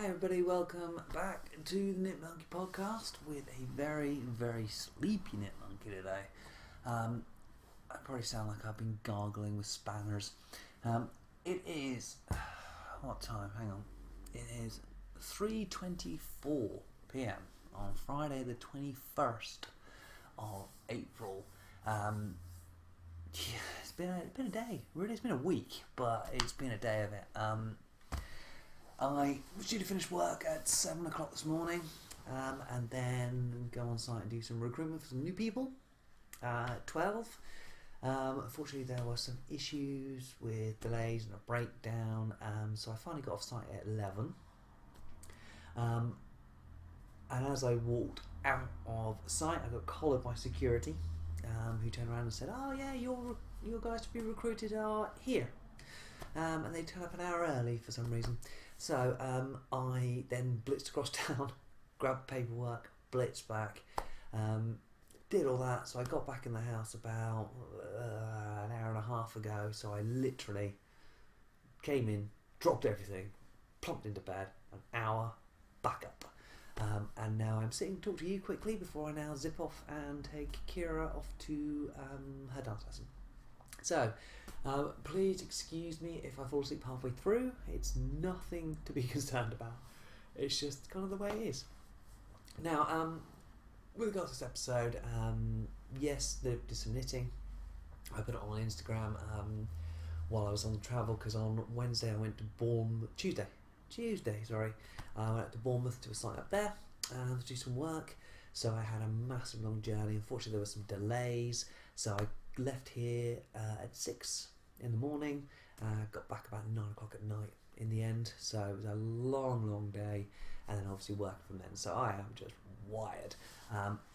Hi everybody, welcome back to the Knit Monkey podcast with a very, very sleepy Knit Monkey today. I probably sound like I've been gargling with spanners. It is, what time? Hang on. It is 3:24 p.m. on Friday the 21st of April. It's been a day. Really, it's been a week, but it's been a day of it. I was due to finish work at 7 o'clock this morning and then go on site and do some recruitment for some new people at 12. Unfortunately, there were some issues with delays and a breakdown, so I finally got off site at 11. And as I walked out of site, I got collared by security, who turned around and said, "Oh yeah, your guys to be recruited are here." And they turned up an hour early for some reason. So I then blitzed across town, grabbed paperwork, blitzed back, did all that. So I got back in the house about an hour and a half ago. So I literally came in, dropped everything, plumped into bed, an hour, back up. And now I'm sitting to talk to you quickly before I now zip off and take Kira off to her dance lesson. So, please excuse me if I fall asleep halfway through. It's nothing to be concerned about. It's just kind of the way it is. Now, with regards to this episode, yes, there is some knitting. I put it on Instagram while I was on travel, because on Wednesday I went to Bournemouth. Tuesday, sorry. I went up to Bournemouth to a site up there to do some work. So I had a massive long journey. Unfortunately, there were some delays. So I left here at 6 in the morning, got back about 9 o'clock at night in the end, so it was a long day, and then obviously worked from then, so I am just wired.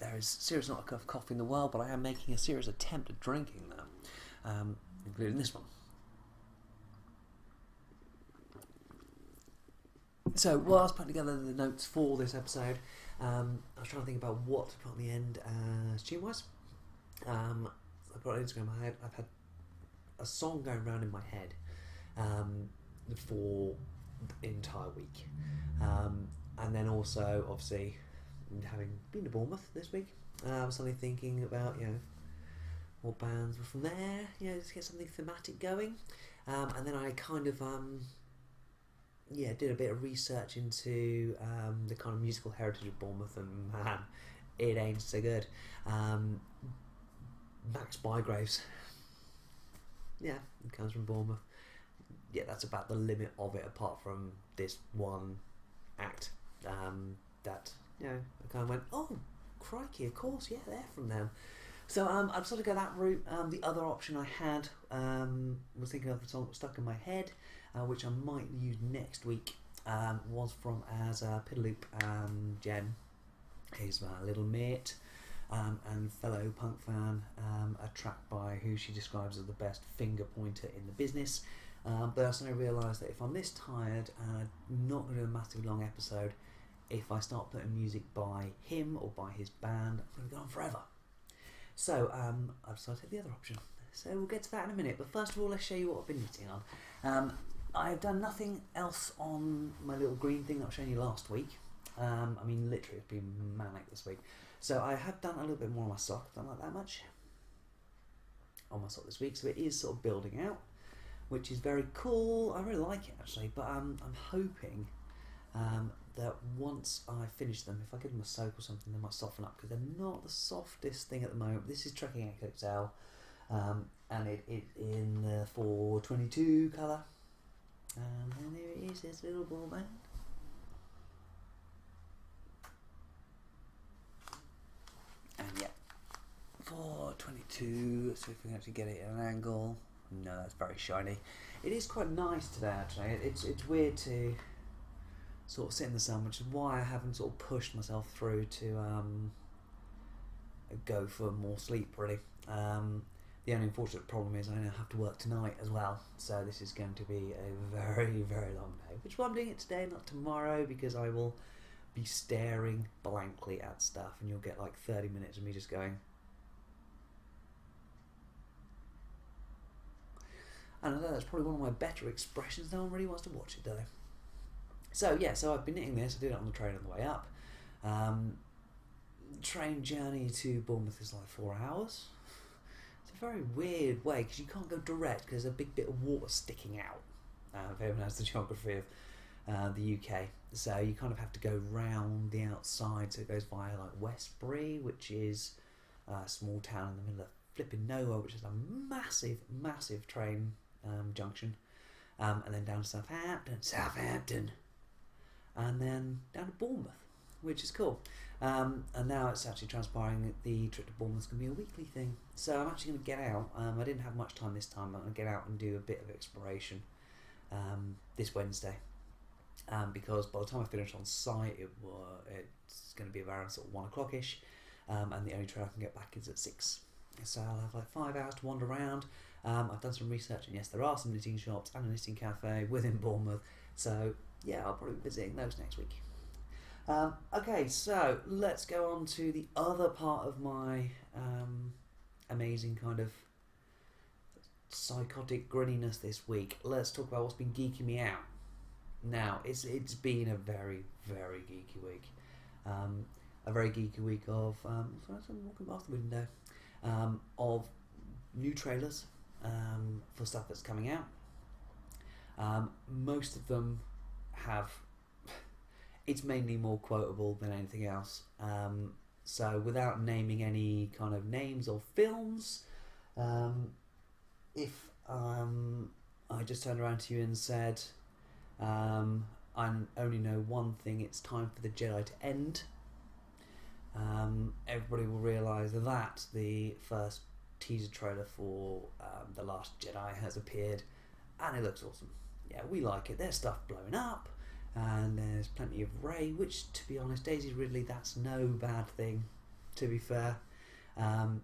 There is seriously not enough coffee in the world, but I am making a serious attempt at drinking that, including this one. So while I was putting together the notes for this episode, I was trying to think about what to put on the end as tune-wise. I've got on Instagram, I've had a song going around in my head for the entire week. And then also, obviously, having been to Bournemouth this week, I was suddenly thinking about, what bands were from there, just get something thematic going. And then I kind of, did a bit of research into the kind of musical heritage of Bournemouth, and man, it ain't so good. Max Bygraves. Yeah, it comes from Bournemouth. Yeah, that's about the limit of it, apart from this one act that, I kind of went, oh, crikey, of course, yeah, they're from them. So I'd sort of go that route. The other option I had was thinking of a song that was stuck in my head, which I might use next week, was from as Pidaloop Jen, who's my little mate. And fellow punk fan, a track by who she describes as the best finger pointer in the business. But I suddenly realised that if I'm this tired and I'm not going to do a massively long episode, if I start putting music by him or by his band, I'm going to go on forever. So I've decided to take the other option. So we'll get to that in a minute. But first of all, let's show you what I've been knitting on. I've done nothing else on my little green thing that I was showing you last week. Literally, it's been manic this week. So I have done a little bit more on my sock. Don't like that much on my sock this week. So it is sort of building out, which is very cool. I really like it actually. But I'm hoping that once I finish them, if I give them a soak or something, they might soften up, because they're not the softest thing at the moment. This is Trekking XXL, and it is in the 422 colour. And then there it is, this little ball band. And yeah, 422. Let's see if we can actually get it at an angle. No, that's very shiny. It is quite nice today actually. It's weird to sort of sit in the sun, which is why I haven't sort of pushed myself through to go for more sleep really. The only unfortunate problem is I now have to work tonight as well, so this is going to be a very, very long day, which is why I'm doing it today, not tomorrow, because I will be staring blankly at stuff and you'll get like 30 minutes of me just going. I don't know, that's probably one of my better expressions. No one really wants to watch it, do they? So I've been knitting this. I did it on the train on the way up. Train journey to Bournemouth is like 4 hours. It's a very weird way because you can't go direct because there's a big bit of water sticking out. If anyone knows the geography of the UK, so you kind of have to go round the outside. So it goes via like Westbury, which is a small town in the middle of flipping nowhere, which is a massive train junction, and then down to Southampton, and then down to Bournemouth, which is cool. And now it's actually transpiring that the trip to Bournemouth is going to be a weekly thing. So I'm actually going to get out. I didn't have much time this time. I'm going to get out and do a bit of exploration this Wednesday. Because by the time I finish on site, it's going to be around sort of 1 o'clock-ish. And the only train I can get back is at 6. So I'll have like 5 hours to wander around. I've done some research, and yes, there are some knitting shops and a knitting cafe within Bournemouth. So yeah, I'll probably be visiting those next week. Okay, so let's go on to the other part of my amazing kind of psychotic grinniness this week. Let's talk about what's been geeking me out. Now, it's been a very, very geeky week. A very geeky week of, I'm walking past the window, of new trailers for stuff that's coming out. Most of them have... It's mainly more quotable than anything else. So without naming any kind of names or films, if I just turned around to you and said, I only know one thing, it's time for the Jedi to end, everybody will realise that the first teaser trailer for The Last Jedi has appeared, and it looks awesome. Yeah, we like it. There's stuff blowing up, and there's plenty of Rey, which, to be honest, Daisy Ridley, that's no bad thing, to be fair. In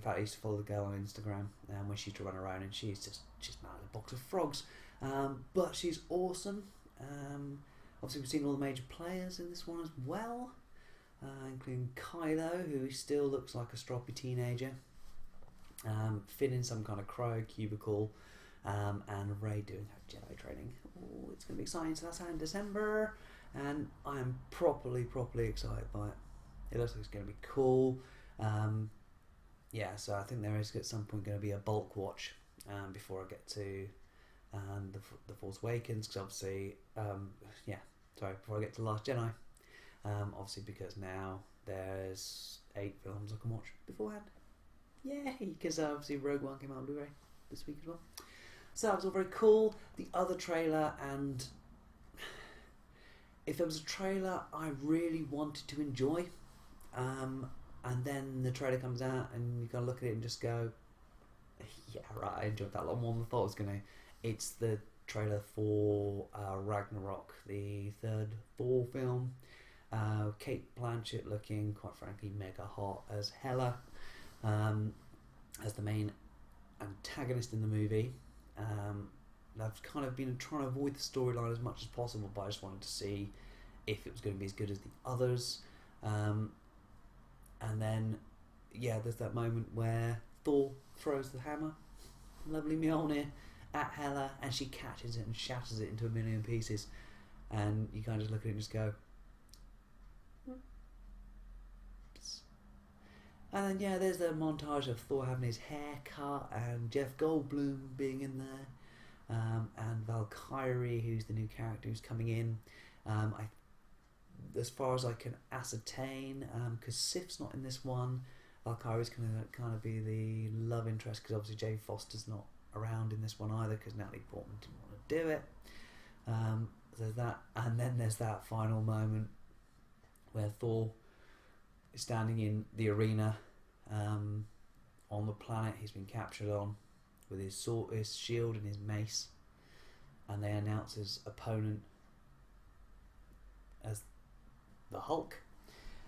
fact, I used to follow the girl on Instagram when she used to run around, and she's mad as a box of frogs. But she's awesome. Obviously, we've seen all the major players in this one as well, including Kylo, who still looks like a stroppy teenager, Finn in some kind of cryo cubicle, and Rey doing her Jedi training. Oh, it's going to be exciting. So that's out in December, and I am properly excited by it. It looks like it's going to be cool. So I think there is at some point going to be a bulk watch before I get to the Force Awakens, because obviously, before I get to The Last Jedi, obviously because now there's 8 films I can watch beforehand. Yay! Because obviously Rogue One came out on Blu-ray this week as well. So that was all very cool. The other trailer, and if there was a trailer I really wanted to enjoy, and then the trailer comes out and you kind of look at it and just go, yeah, right, I enjoyed that a lot more than I thought I was going to. It's the trailer for Ragnarok, the third Thor film. Cate Blanchett looking, quite frankly, mega hot as Hela, as the main antagonist in the movie. I've kind of been trying to avoid the storyline as much as possible, but I just wanted to see if it was going to be as good as the others. And then, there's that moment where Thor throws the hammer, lovely Mjolnir, at Hela, and she catches it and shatters it into a million pieces. And you kind of just look at it and just go... And then, there's the montage of Thor having his hair cut, and Jeff Goldblum being in there, and Valkyrie, who's the new character who's coming in. As far as I can ascertain, because Sif's not in this one, Valkyrie's going to kind of be the love interest, because obviously Jodie Foster's not around in this one either, because Natalie Portman didn't want to do it. There's that, and then there's that final moment where Thor is standing in the arena on the planet he's been captured on, with his sword, his shield and his mace, and they announce his opponent as the Hulk.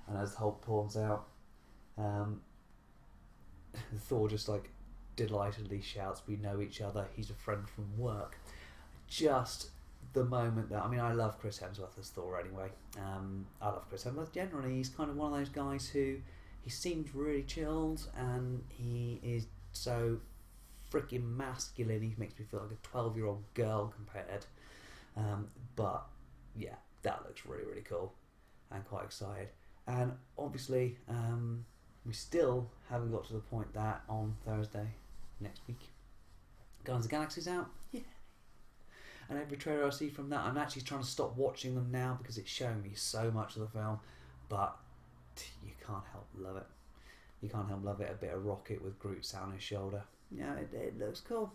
And as the Hulk pawns out, Thor just like delightedly shouts, "We know each other, he's a friend from work." Just the moment that, I mean, I love Chris Hemsworth as Thor anyway. I love Chris Hemsworth generally. He's kind of one of those guys who, he seems really chilled, and he is so freaking masculine. He makes me feel like a 12-year-old girl compared. But yeah, that looks really, really cool. I'm quite excited. And obviously, we still haven't got to the point that on Thursday next week, Guardians of the Galaxy's out. Yeah. And every trailer I see from that, I'm actually trying to stop watching them now because it's showing me so much of the film, but you can't help love it. You can't help love it. A bit of Rocket with Groot sat on his shoulder. Yeah, it looks cool.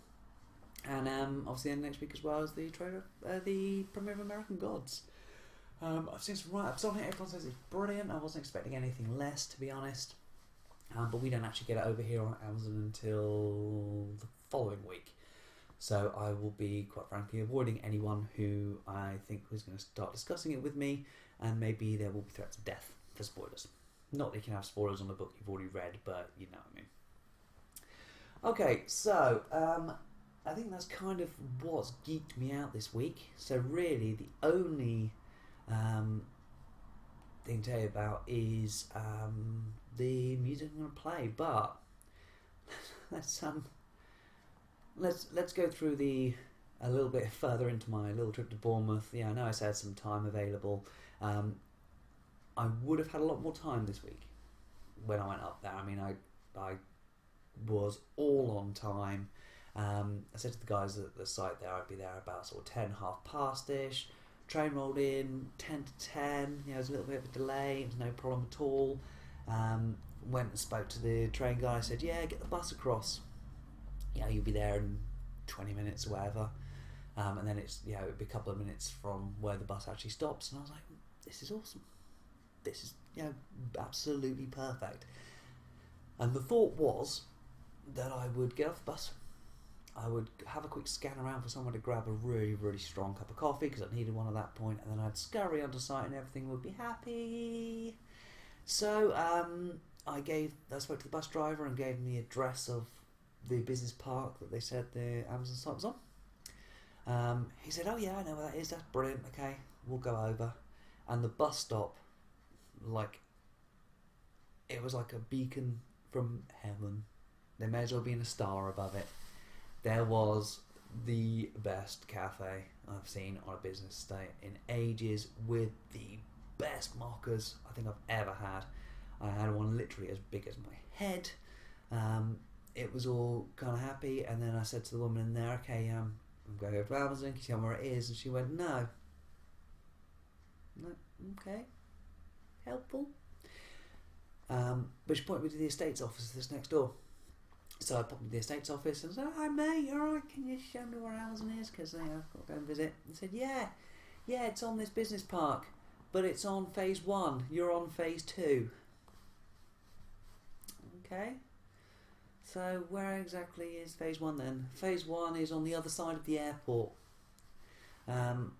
And obviously next week as well as the trailer, the premiere of American Gods. I've seen some write-ups on it. Everyone says it's brilliant. I wasn't expecting anything less, to be honest. But we don't actually get it over here on Amazon until the following week. So I will be, quite frankly, avoiding anyone who I think was going to start discussing it with me, and maybe there will be threats of death for spoilers. Not that you can have spoilers on a book you've already read, but you know what I mean. Okay, so I think that's kind of what's geeked me out this week. So really, the only thing to tell you about is the music I'm going to play. But let's go through a little bit further into my little trip to Bournemouth. Yeah, I know I said some time available. I would have had a lot more time this week when I went up there. I mean, I was all on time. I said to the guys at the site there I'd be there about sort of 10, half past-ish. Train rolled in 10 to 10. There was a little bit of a delay. It was no problem at all. Went and spoke to the train guy. I said, yeah, get the bus across. You'll be there in 20 minutes or whatever. And then it's, it'll be a couple of minutes from where the bus actually stops. And I was like, this is awesome. This is, absolutely perfect. And the thought was that I would get off the bus. I would have a quick scan around for someone to grab a really, really strong cup of coffee because I needed one at that point, and then I'd scurry onto site and everything would be happy. So I spoke to the bus driver and gave him the address of the business park that they said the Amazon site was on. He said, oh yeah, I know where that is, that's brilliant, okay, we'll go over. And the bus stop, it was like a beacon from heaven. There may as well be a star above it. There was the best cafe I've seen on a business estate in ages, with the best mockers I think I've ever had. I had one literally as big as my head. It was all kind of happy, and then I said to the woman in there, okay, I'm going to go to Amazon, can you tell me where it is? And she went, no. Okay, helpful. But she pointed me to the estates office that's next door. So I popped into the estates office and said, hi mate, you alright, can you show me where Amazon is? Because I've got to go and visit. And said, yeah, it's on this business park, but it's on phase 1, you're on phase 2. Okay, so where exactly is phase 1 then? Phase 1 is on the other side of the airport. And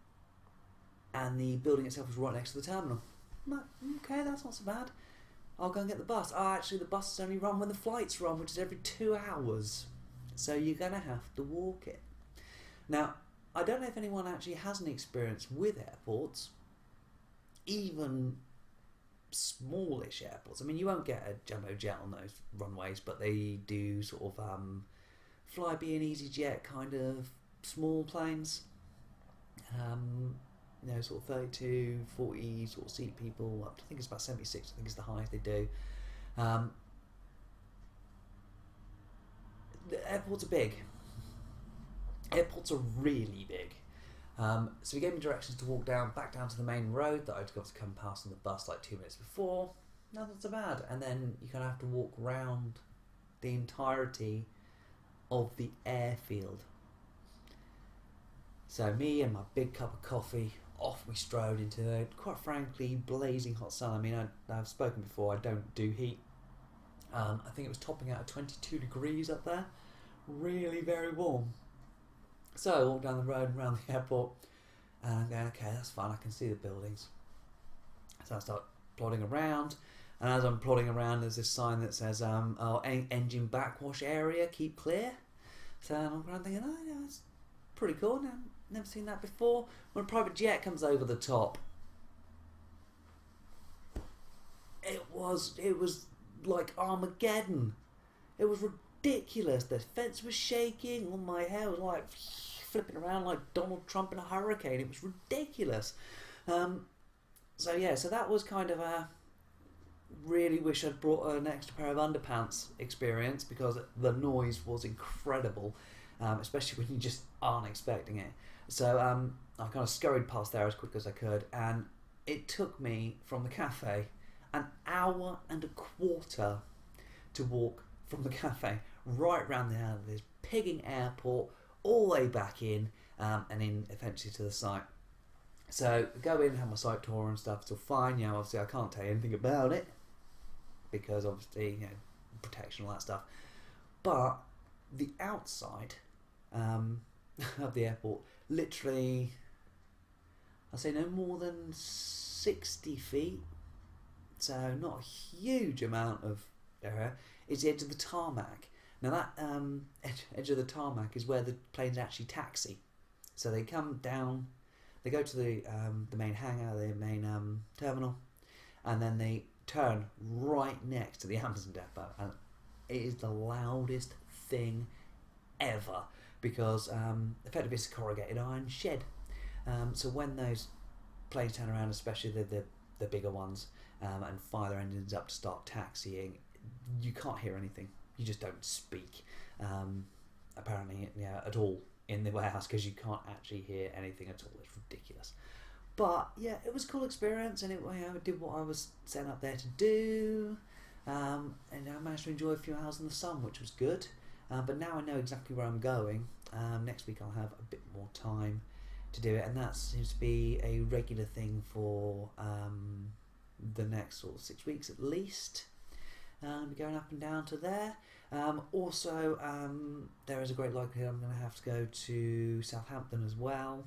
the building itself is right next to the terminal. Okay, that's not so bad. I'll go and get the bus. Oh, actually, the buses only run when the flights run, which is every 2 hours. So you're going to have to walk it. Now, I don't know if anyone actually has any experience with airports, even smallish airports. I mean, you won't get a jumbo jet on those runways, but they do sort of Flybe and EasyJet kind of small planes. Sort of 32, 40 sort of seat people, up to, I think it's about 76, I think is the highest they do. The airports are big. Airports are really big. So he gave me directions to walk back down to the main road that I'd got to come past on the bus like 2 minutes before. Not so bad. And then you kind of have to walk around the entirety of the airfield. So me and my big cup of coffee, off we strode into the, quite frankly, blazing hot sun. I mean, I've spoken before, I don't do heat. I think it was topping out at 22 degrees up there. Really very warm. So I walked down the road around the airport, and I'm going, okay, that's fine, I can see the buildings. So I start plodding around, and as I'm plodding around, there's this sign that says, engine backwash area, keep clear. So I'm kind of thinking, oh yeah, that's pretty cool. Never seen that before. When a private jet comes over the top, it was like Armageddon. It was ridiculous. The fence was shaking. All my hair was like flipping around like Donald Trump in a hurricane. It was ridiculous. So that was kind of a really wish I'd brought an extra pair of underpants experience, because the noise was incredible, especially when you just aren't expecting it. So I kind of scurried past there as quick as I could, and it took me from the cafe an hour and a quarter to walk from the cafe right round the out of this pigging airport, all the way back in, and in eventually to the site. So go in, have my site tour and stuff, still fine. Obviously I can't tell you anything about it, because obviously, protection, all that stuff. But the outside of the airport, literally, I'd say no more than 60 feet, so not a huge amount of area, is the edge of the tarmac. Now that edge of the tarmac is where the planes actually taxi. So they come down, they go to the main hangar, the main terminal, and then they turn right next to the Amazon depot, and it is the loudest thing ever, because effectively it's a corrugated iron shed. So when those planes turn around, especially the bigger ones, and fire their engines up to start taxiing, you can't hear anything. You just don't speak, apparently, at all in the warehouse, because you can't actually hear anything at all. It's ridiculous. But yeah, it was a cool experience, and it did what I was set up there to do, and I managed to enjoy a few hours in the sun, which was good. But now I know exactly where I'm going. Next week I'll have a bit more time to do it, and that seems to be a regular thing for the next sort of 6 weeks at least. Going up and down to there. Also, there is a great likelihood I'm going to have to go to Southampton as well.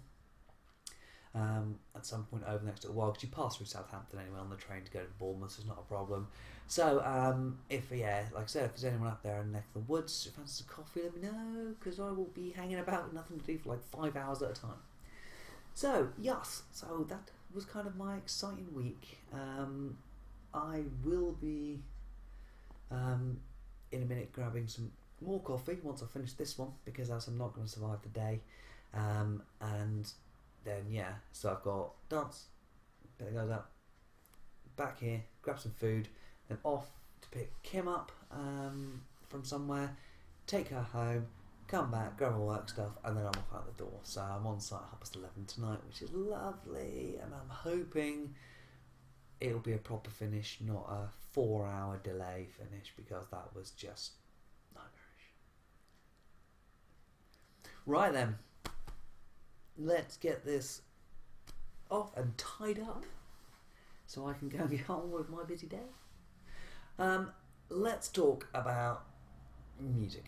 At some point over the next little while, because you pass through Southampton anyway on the train to go to Bournemouth, so it's not a problem. So like I said, if there's anyone up there in the neck of the woods who fancies a coffee, let me know, because I will be hanging about with nothing to do for like 5 hours at a time. So yes, so that was kind of my exciting week. I will be in a minute grabbing some more coffee once I finish this one, because else I'm not going to survive the day. And then so I've got dance, bit that goes up, back here, grab some food, then off to pick Kim up from somewhere, take her home, come back, grab my work stuff, and then I'm off out the door. So I'm on site at 11:30 tonight, which is lovely, and I'm hoping it'll be a proper finish, not a 4-hour delay finish, because that was just nightmarish. Right then, let's get this off and tied up so I can go and get on with my busy day. Let's talk about music.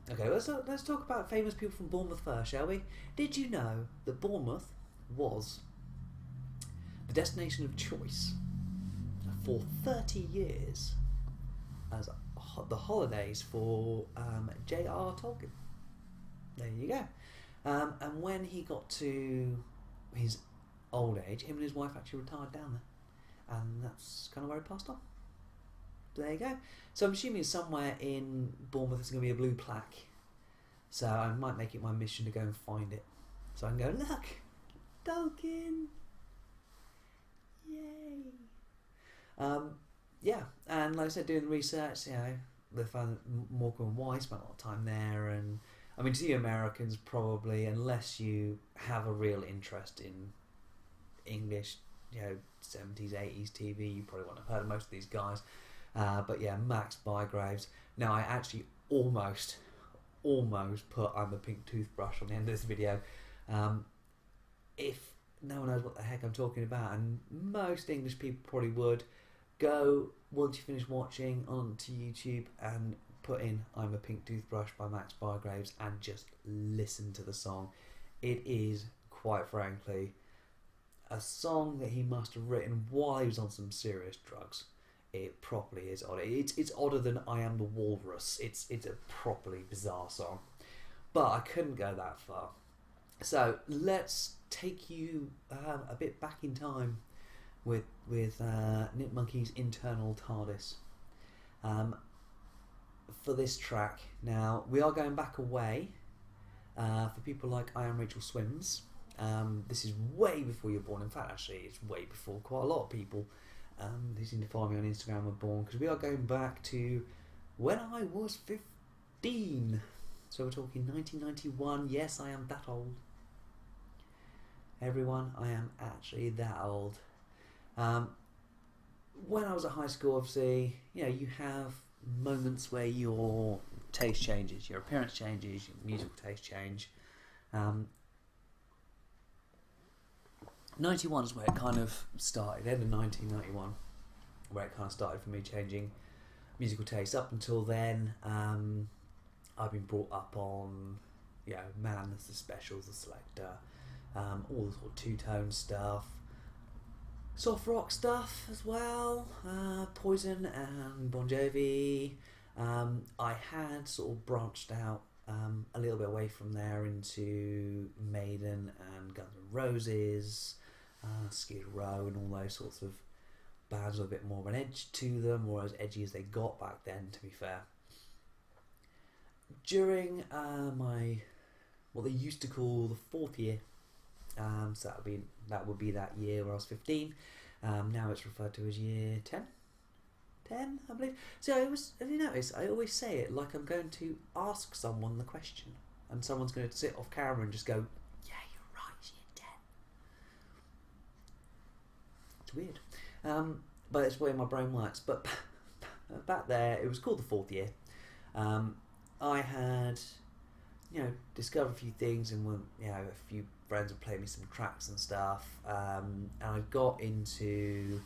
Okay, let's talk about famous people from Bournemouth first, shall we? Did you know that Bournemouth was the destination of choice for 30 years as the holidays for J.R.R. Tolkien? There you go. And when he got to his old age, him and his wife actually retired down there, and that's kind of where he passed on. There you go. So I'm assuming somewhere in Bournemouth there's going to be a blue plaque, so I might make it my mission to go and find it, so I can go, look, Tolkien, yay. And like I said, doing the research, they found that Morecambe and Wise spent a lot of time there, and I mean, to you Americans, probably, unless you have a real interest in English, 70s, 80s TV, you probably won't have heard of most of these guys. But yeah, Max Bygraves. Now, I actually almost put I'm a Pink Toothbrush on the end of this video. If no one knows what the heck I'm talking about, and most English people probably would, go, once you finish watching, onto YouTube and put in I'm a Pink Toothbrush by Max Bygraves and just listen to the song. It is, quite frankly, a song that he must have written while he was on some serious drugs. It properly is odd. It's odder than I Am the Walrus. It's a properly bizarre song. But I couldn't go that far. So let's take you a bit back in time with Nick Monkey's Internal TARDIS. For this track. Now, we are going back away for people like I Am Rachel Swims, This is way before you were born. In fact, actually, it's way before quite a lot of people who seem to follow me on Instagram were born, because we are going back to when I was 15. So we're talking 1991. Yes, I am that old. Everyone, I am actually that old. When I was at high school, obviously, you have moments where your taste changes, your appearance changes, your musical taste change. 91 is where it kind of started, end of 1991, where it kind of started for me changing musical taste. Up until then, I've been brought up on, Man, the Specials, the Selector, all the sort of two-tone stuff, soft rock stuff as well, Poison and Bon Jovi. I had sort of branched out a little bit away from there into Maiden and Guns N' Roses, Skid Row and all those sorts of bands with a bit more of an edge to them, or as edgy as they got back then, to be fair. During what they used to call the fourth year, so that would be that year where I was 15. Now it's referred to as year 10, I believe. So have you noticed, I always say it like I'm going to ask someone the question, and someone's going to sit off camera and just go, yeah, you're right, it's year 10. It's weird. But it's the way my brain works. But back there, it was called the fourth year. I had, discovered a few things, and a few friends would play me some tracks and stuff. And I got into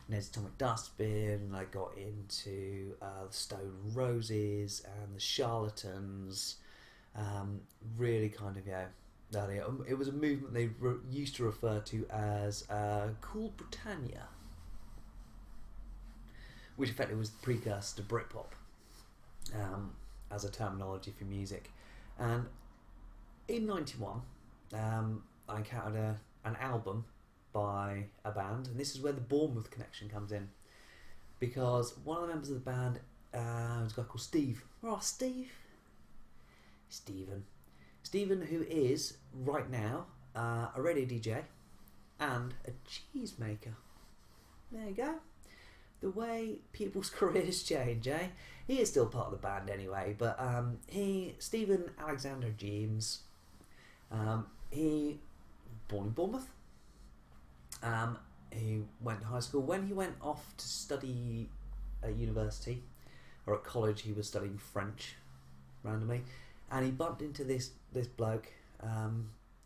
Ned's Atomic Dustbin, I got into the Stone Roses and the Charlatans. Really kind of, it was a movement they used to refer to as Cool Britannia, which effectively was the precursor to Britpop as a terminology for music. And in 91, I encountered an album by a band, and this is where the Bournemouth connection comes in, because one of the members of the band was a guy called Steve. Oh, Stephen, who is right now a radio DJ and a cheese maker. There you go. The way people's careers change, eh? He is still part of the band anyway, but Stephen Alexander James, he born in Bournemouth. He went to high school. When he went off to study at university or at college, he was studying French randomly, and he bumped into this bloke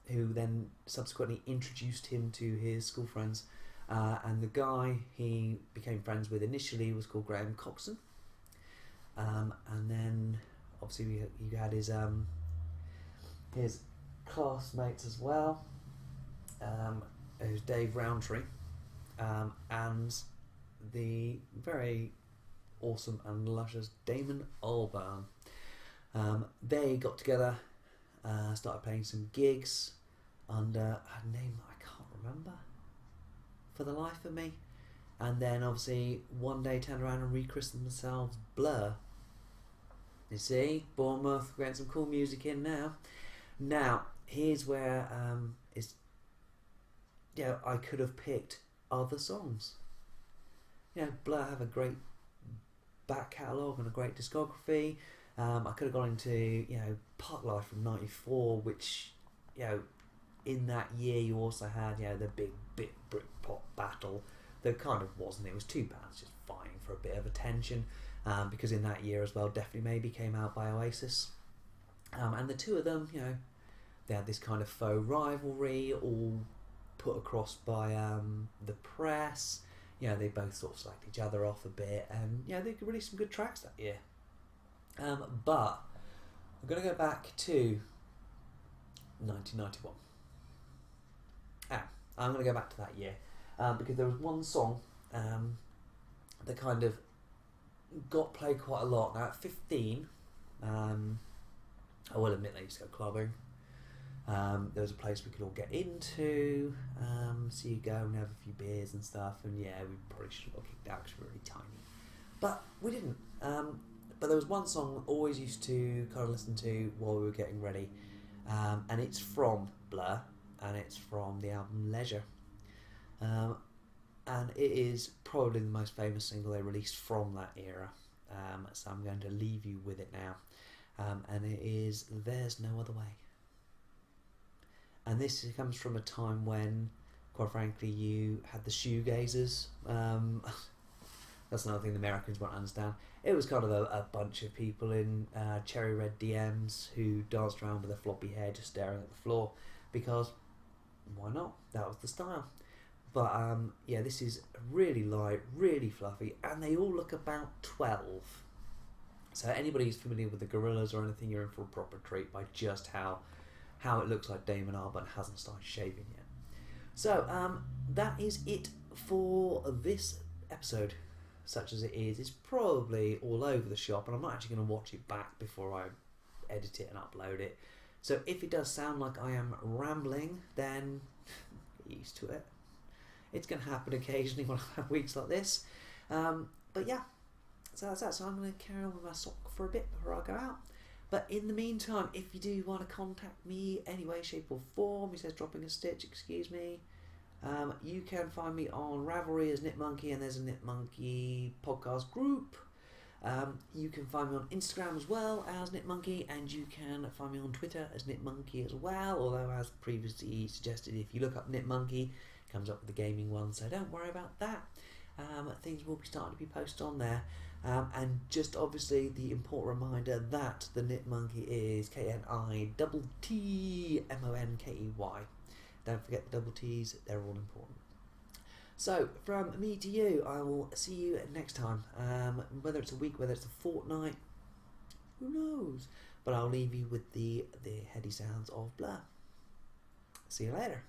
who then subsequently introduced him to his school friends. And the guy he became friends with initially was called Graham Coxon, and then obviously he had his classmates as well. It was Dave Rowntree, and the very awesome and luscious Damon Albarn. They got together, started playing some gigs under a name I can't remember for the life of me, and then obviously one day turned around and rechristened themselves Blur. You see, Bournemouth, we're getting some cool music in now. Now, here's where I could have picked other songs. Blur have a great back catalogue and a great discography. I could have gone into Parklife from '94, which in that year you also had the big Britpop battle. There kind of wasn't. It was two bands just vying for a bit of attention, because in that year as well, Definitely Maybe came out by Oasis, and the two of them, they had this kind of faux rivalry, all put across by the press. They both sort of slagged each other off a bit, and they could release some good tracks that year. But I'm going to go back to 1991. I'm going to go back to that year because there was one song that kind of got played quite a lot. Now at 15, I will admit I used to go clubbing. There was a place we could all get into, so you go and have a few beers and stuff, and we probably should have got kicked out because we were really tiny. But we didn't. But there was one song I always used to kind of listen to while we were getting ready, and it's from Blur, and it's from the album Leisure. And it is probably the most famous single they released from that era. So I'm going to leave you with it now. And it is There's No Other Way. And this comes from a time when, quite frankly, you had the shoegazers. That's another thing the Americans won't understand. It was kind of a bunch of people in cherry red DMs who danced around with their floppy hair just staring at the floor, because why not? That was the style. But yeah, this is really light, really fluffy, and they all look about 12. So anybody who's familiar with the Gorillaz or anything, you're in for a proper treat by just how it looks like Damon Albarn hasn't started shaving yet. So that is it for this episode. Such as it is, it's probably all over the shop, and I'm not actually going to watch it back before I edit it and upload it. So if it does sound like I am rambling, then get used to it. It's going to happen occasionally when I have weeks like this. But yeah, so that's that. So I'm going to carry on with my sock for a bit before I go out. But in the meantime, if you do want to contact me any way, shape or form, he says dropping a stitch, excuse me, you can find me on Ravelry as NitMonkey, and there's a NitMonkey podcast group. You can find me on Instagram as well as NitMonkey, and you can find me on Twitter as NitMonkey as well, although as previously suggested, if you look up NitMonkey, it comes up with the gaming one, so don't worry about that. Things will be starting to be posted on there. And just obviously the important reminder that the NitMonkey is KNITTMONKEY. Don't forget the double T's, they're all important. So, from me to you, I will see you next time. Whether it's a week, whether it's a fortnight, who knows? But I'll leave you with the heady sounds of Blur. See you later.